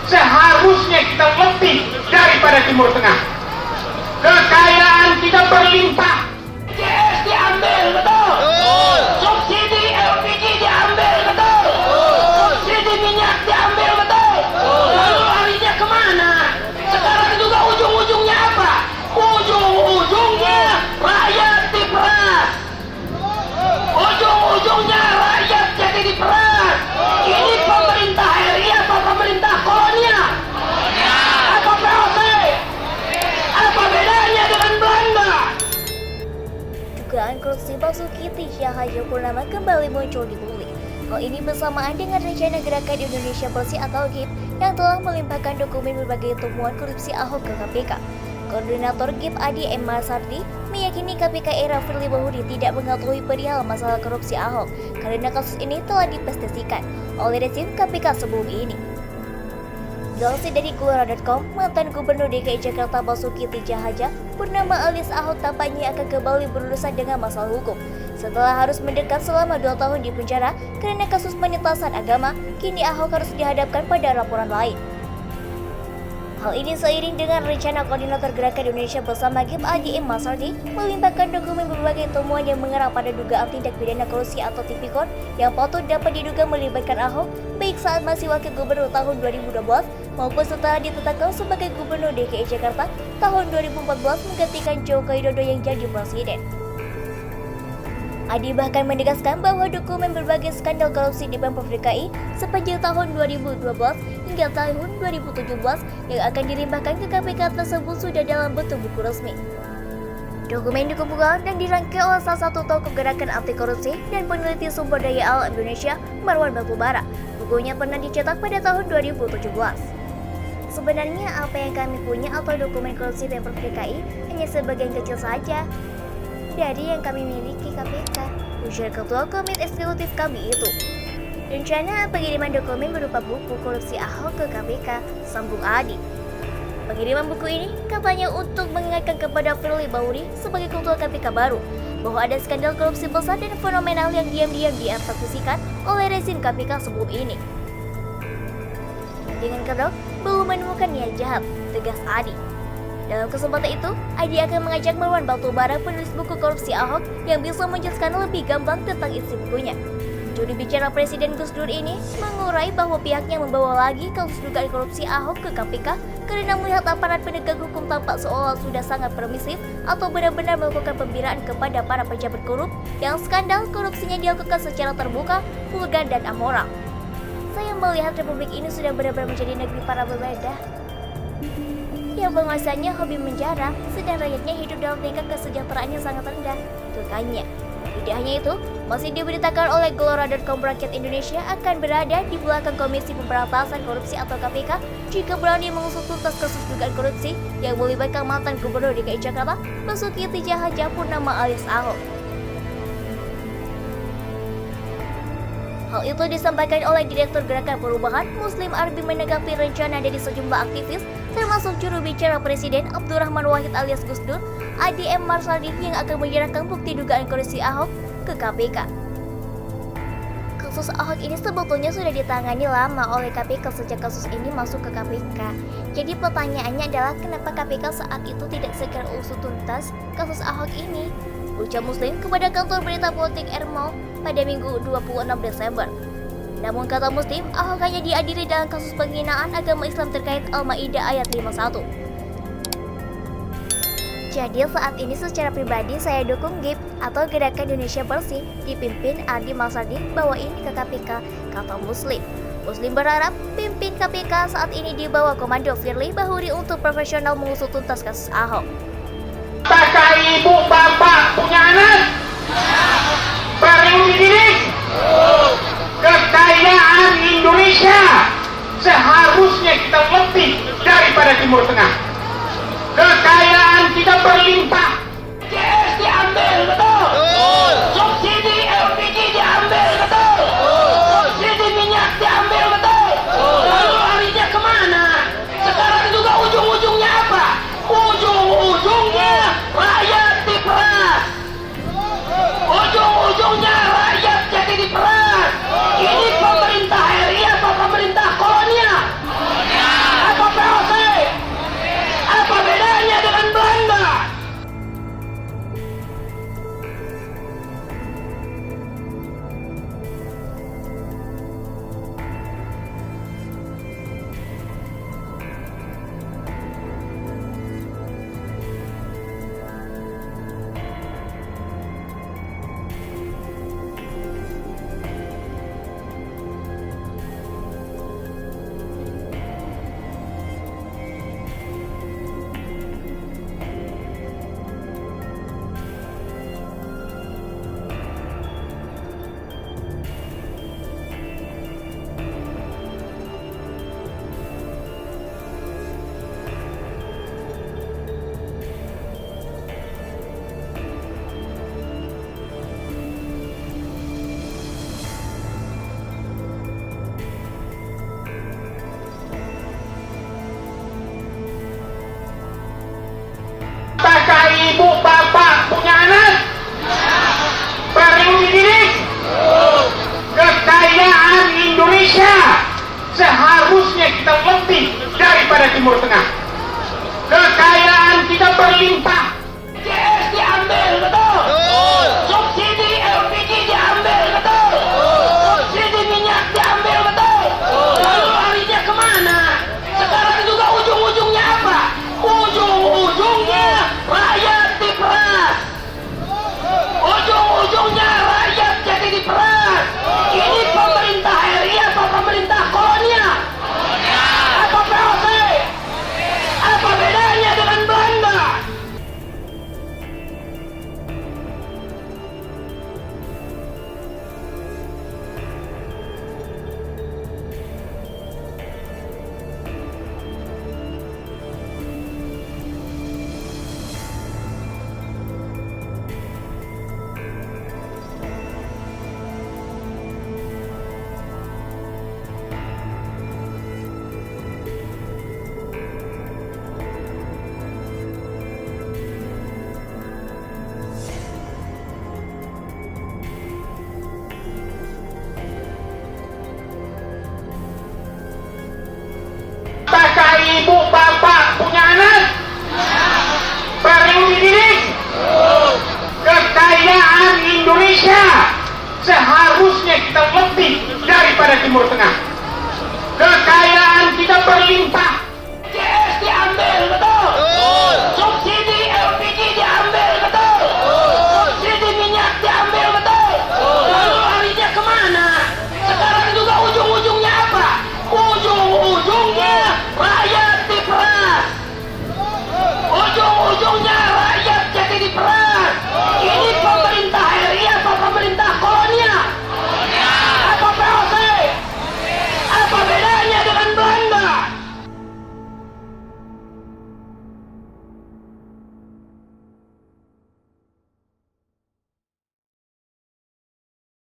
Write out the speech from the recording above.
Seharusnya kita lebih daripada Timur Tengah. Kekayaan kita berlimpah. GS diambil, betul. Subsidi LPG diambil, betul. Subsidi minyak diambil, betul. Lalu larinya kemana? Sekarang juga ujung-ujungnya apa? Ujung-ujungnya rakyat diperas. Ujung-ujungnya rakyat jadi diperas. Ini pemerintah RI apa pemerintah kolonial? Apa POC? Apa bedanya dengan Belanda? Dugaan korupsi Basuki Cahayapurnama kembali muncul di publik. Hal ini bersamaan dengan rencana Gerakan Indonesia Bersih atau GIB yang telah melimpahkan dokumen berbagai temuan korupsi Ahok ke KPK. Koordinator GIB Adi M. Marsardi meyakini KPK era Firly Bahuri tidak mengetahui perihal masalah korupsi Ahok karena kasus ini telah dipastikan oleh rezim KPK sebelum ini. Dilansir dari Kelora.com, mantan Gubernur DKI Jakarta Basuki Cahayapurnama alias Ahok tampaknya akan kembali berurusan dengan masalah hukum. Setelah harus mendekat selama 2 tahun di penjara karena kasus penindasan agama, kini Ahok harus dihadapkan pada laporan lain. Hal ini seiring dengan rencana Koordinator Gerakan Indonesia Bersama GIB Adi M. Marsardi melimpahkan dokumen berbagai temuan yang mengarah pada dugaan tindak pidana korupsi atau tipikor yang patut dapat diduga melibatkan Ahok baik saat masih wakil gubernur tahun 2012 maupun setelah ditetapkan sebagai gubernur DKI Jakarta tahun 2014 menggantikan Joko Widodo yang jadi presiden. Adi bahkan menegaskan bahwa dokumen berbagai skandal korupsi di Pemprov DKI sepanjang tahun 2012 hingga tahun 2017 yang akan dilimpahkan ke KPK tersebut sudah dalam bentuk buku resmi. Dokumen dikumpulkan dan dirangkai oleh salah satu tokoh gerakan anti korupsi dan peneliti sumber daya alam Indonesia, Marwan Batubara. Bukunya pernah dicetak pada tahun 2017. Sebenarnya apa yang kami punya atau dokumen korupsi Pemprov DKI hanya sebagian kecil saja dari yang kami miliki KPK, ujar Ketua Komite Eksekutif kami itu. Rencana pengiriman dokumen berupa buku korupsi Ahok ke KPK, sambung Adi. Pengiriman buku ini katanya untuk mengingatkan kepada Firly Bahuri sebagai Ketua KPK baru bahwa ada skandal korupsi besar dan fenomenal yang diam-diam dieksekusikan oleh rezim KPK sebelum ini. Dengan kedok, belum menemukan niat jahat, tegas Adi. Dalam kesempatan itu, Adi akan mengajak Marwan Batubara penulis buku korupsi Ahok yang bisa menjelaskan lebih gamblang tentang isi bukunya. Juru bicara Presiden Gus Dur ini mengurai bahwa pihaknya membawa lagi kasus dugaan korupsi Ahok ke KPK karena melihat aparat penegak hukum tampak seolah sudah sangat permisif atau benar-benar melakukan pembelaan kepada para pejabat korup yang skandal korupsinya dilakukan secara terbuka, vulgar, dan amoral. Saya melihat Republik ini sudah benar-benar menjadi negeri para berbeda yang penguasanya hobi menjara, sedang rakyatnya hidup dalam tingkat kesejahteraan yang sangat rendah, tukannya. Tidak hanya itu, masih diberitakan oleh Gelora.com rakyat Indonesia akan berada di belakang Komisi Pemberantasan Korupsi atau KPK jika berani mengusut tuntas kasus dugaan korupsi yang melibatkan mantan Gubernur DKI Jakarta Basuki Cahayapurnama alias Ahok. Hal itu disampaikan oleh Direktur Gerakan Perubahan Muslim Arbi menanggapi rencana dari sejumlah aktivis termasuk juru bicara Presiden Abdurrahman Wahid alias Gus Dur, Adi M. Marsardi yang akan menyerahkan bukti dugaan korupsi Ahok ke KPK. Kasus Ahok ini sebetulnya sudah ditangani lama oleh KPK sejak kasus ini masuk ke KPK. Jadi pertanyaannya adalah kenapa KPK saat itu tidak segera usut tuntas kasus Ahok ini? Ucap Muslim kepada kantor berita politik Ermol pada Minggu 26 Desember. Namun kata Muslim, Ahok hanya diadili dalam kasus penghinaan agama Islam terkait Al-Maidah ayat 51. Jadi saat ini secara pribadi saya dukung GIB atau Gerakan Indonesia Bersih dipimpin Adi Marsardi bawa ini ke KPK, kata Muslim. Muslim berharap pimpin KPK saat ini di bawah komando Firly Bahuri untuk profesional mengusut tuntas kasus Ahok. Apakah ibu bapak punya anak? Baru dididik? Kekayaan Indonesia seharusnya kita lebih daripada Timur Tengah. Kekayaan kita berlimpah. GS diambil, betul. Subsidi LPG diambil, betul. Subsidi minyak diambil, betul. Lalu larinya kemana? Sekarang juga ujung-ujungnya apa? Ujung-ujungnya rakyat diperas. Ujung-ujungnya rakyat jadi diperas. seharusnya kita lebih daripada Timur Tengah. Kekayaan kita berlimpah. CS diambil, betul? Subsidi LPG diambil, betul? Subsidi minyak diambil, betul? Lalu larinya kemana? Sekarang juga ujung-ujungnya apa? Ujung-ujungnya rakyat diperas. Ujung-ujungnya rakyat jadi diperas. Ini pemerintah RI apa pemerintah kolonial? Apa POC? Apa bedanya dengan Belanda? Apakah ibu bapak punya anak? Perlu dididik? Kekayaan Indonesia seharusnya kita lebih daripada Timur Tengah.